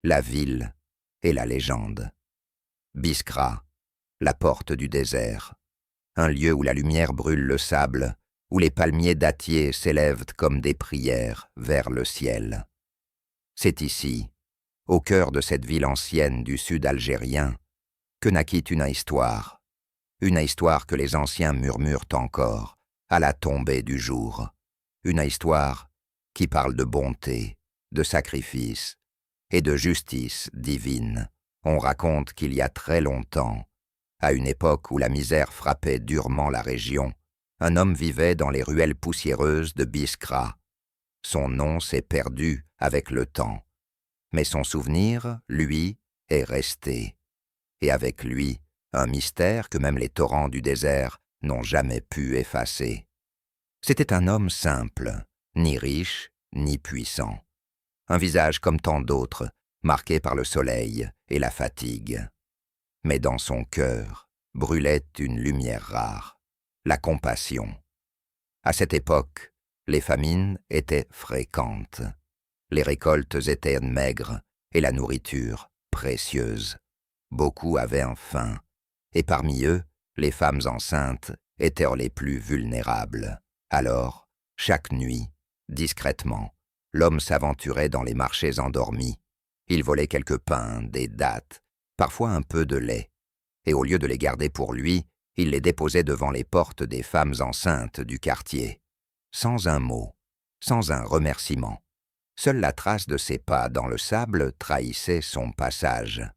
la ville et la légende. Biskra, la porte du désert, un lieu où la lumière brûle le sable, où les palmiers dattiers s'élèvent comme des prières vers le ciel. C'est ici, au cœur de cette ville ancienne du sud algérien, que naquit une histoire que les anciens murmurent encore, à la tombée du jour, une histoire qui parle de bonté, de sacrifice et de justice divine. On raconte qu'il y a très longtemps, à une époque où la misère frappait durement la région, un homme vivait dans les ruelles poussiéreuses de Biskra. Son nom s'est perdu avec le temps, mais son souvenir, lui, est resté. Et avec lui, un mystère que même les torrents du désert n'ont jamais pu effacer. C'était un homme simple, ni riche, ni puissant. Un visage comme tant d'autres, marqué par le soleil et la fatigue. Mais dans son cœur brûlait une lumière rare, la compassion. À cette époque, les famines étaient fréquentes. Les récoltes étaient maigres et la nourriture précieuse. Beaucoup avaient faim, et parmi eux, les femmes enceintes étaient les plus vulnérables. Alors, chaque nuit, discrètement, l'homme s'aventurait dans les marchés endormis. Il volait quelques pains, des dattes, parfois un peu de lait, et au lieu de les garder pour lui, il les déposait devant les portes des femmes enceintes du quartier, sans un mot, sans un remerciement. Seule la trace de ses pas dans le sable trahissait son passage.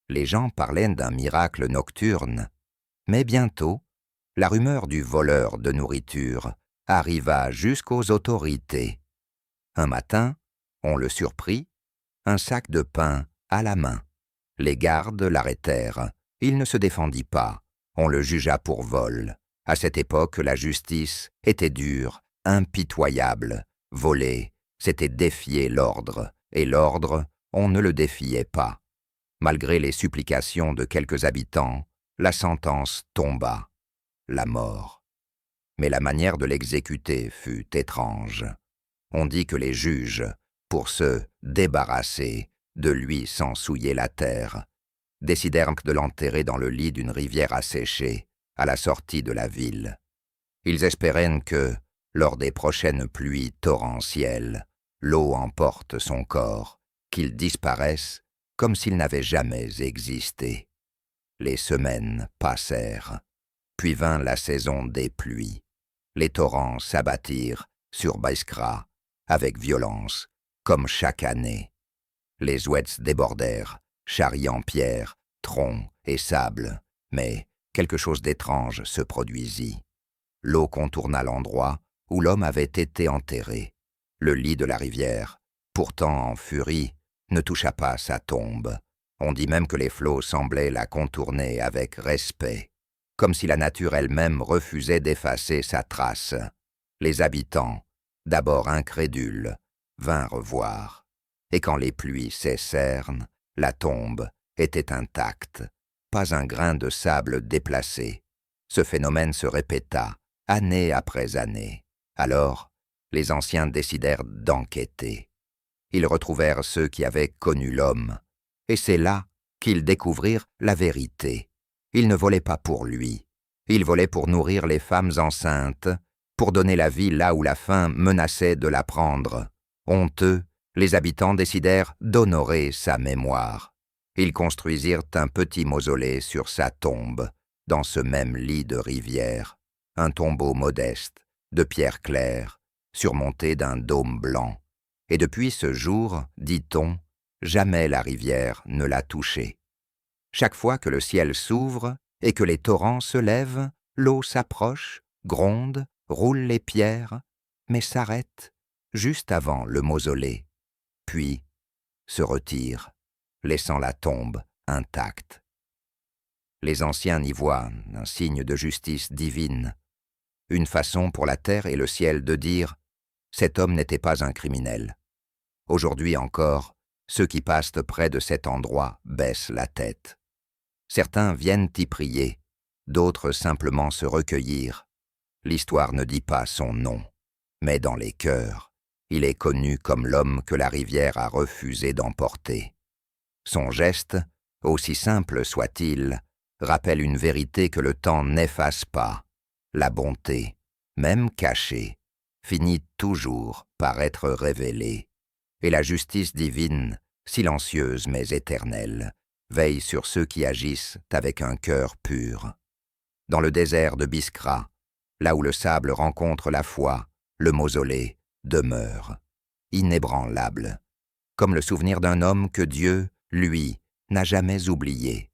Les gens parlaient d'un miracle nocturne, mais bientôt, la rumeur du voleur de nourriture arriva jusqu'aux autorités. Un matin, on le surprit, un sac de pain à la main. Les gardes l'arrêtèrent. Il ne se défendit pas. On le jugea pour vol. À cette époque, la justice était dure, impitoyable. Voler, c'était défier l'ordre, et l'ordre, on ne le défiait pas. Malgré les supplications de quelques habitants, la sentence tomba, la mort. Mais la manière de l'exécuter fut étrange. On dit que les juges, pour se débarrasser de lui sans souiller la terre, décidèrent de l'enterrer dans le lit d'une rivière asséchée, à la sortie de la ville. Ils espéraient que, lors des prochaines pluies torrentielles, l'eau emporte son corps, qu'il disparaisse comme s'il n'avait jamais existé. Les semaines passèrent, puis vint la saison des pluies. Les torrents s'abattirent sur Biskra avec violence, comme chaque année. Les oueds débordèrent, charriant pierres, troncs et sable, mais quelque chose d'étrange se produisit. L'eau contourna l'endroit où l'homme avait été enterré. Le lit de la rivière, pourtant en furie, ne toucha pas sa tombe. On dit même que les flots semblaient la contourner avec respect, comme si la nature elle-même refusait d'effacer sa trace. Les habitants, d'abord incrédules, vinrent voir, et quand les pluies cessèrent, la tombe était intacte, pas un grain de sable déplacé. Ce phénomène se répéta, année après année. Alors, les anciens décidèrent d'enquêter. Ils retrouvèrent ceux qui avaient connu l'homme, et c'est là qu'ils découvrirent la vérité. Il ne volait pas pour lui, il volait pour nourrir les femmes enceintes, pour donner la vie là où la faim menaçait de la prendre. Honteux, les habitants décidèrent d'honorer sa mémoire. Ils construisirent un petit mausolée sur sa tombe, dans ce même lit de rivière, un tombeau modeste, de pierre claire, surmonté d'un dôme blanc. Et depuis ce jour, dit-on, jamais la rivière ne l'a touché. Chaque fois que le ciel s'ouvre et que les torrents se lèvent, l'eau s'approche, gronde, roule les pierres, mais s'arrête juste avant le mausolée, puis se retire, laissant la tombe intacte. Les anciens y voient un signe de justice divine, une façon pour la terre et le ciel de dire « cet homme n'était pas un criminel ». Aujourd'hui encore, ceux qui passent près de cet endroit baissent la tête. Certains viennent y prier, d'autres simplement se recueillir. L'histoire ne dit pas son nom, mais dans les cœurs, il est connu comme l'homme que la rivière a refusé d'emporter. Son geste, aussi simple soit-il, rappelle une vérité que le temps n'efface pas. La bonté, même cachée, finit toujours par être révélée. Et la justice divine, silencieuse mais éternelle, veille sur ceux qui agissent avec un cœur pur. Dans le désert de Biskra, là où le sable rencontre la foi, le mausolée demeure, inébranlable, comme le souvenir d'un homme que Dieu, lui, n'a jamais oublié.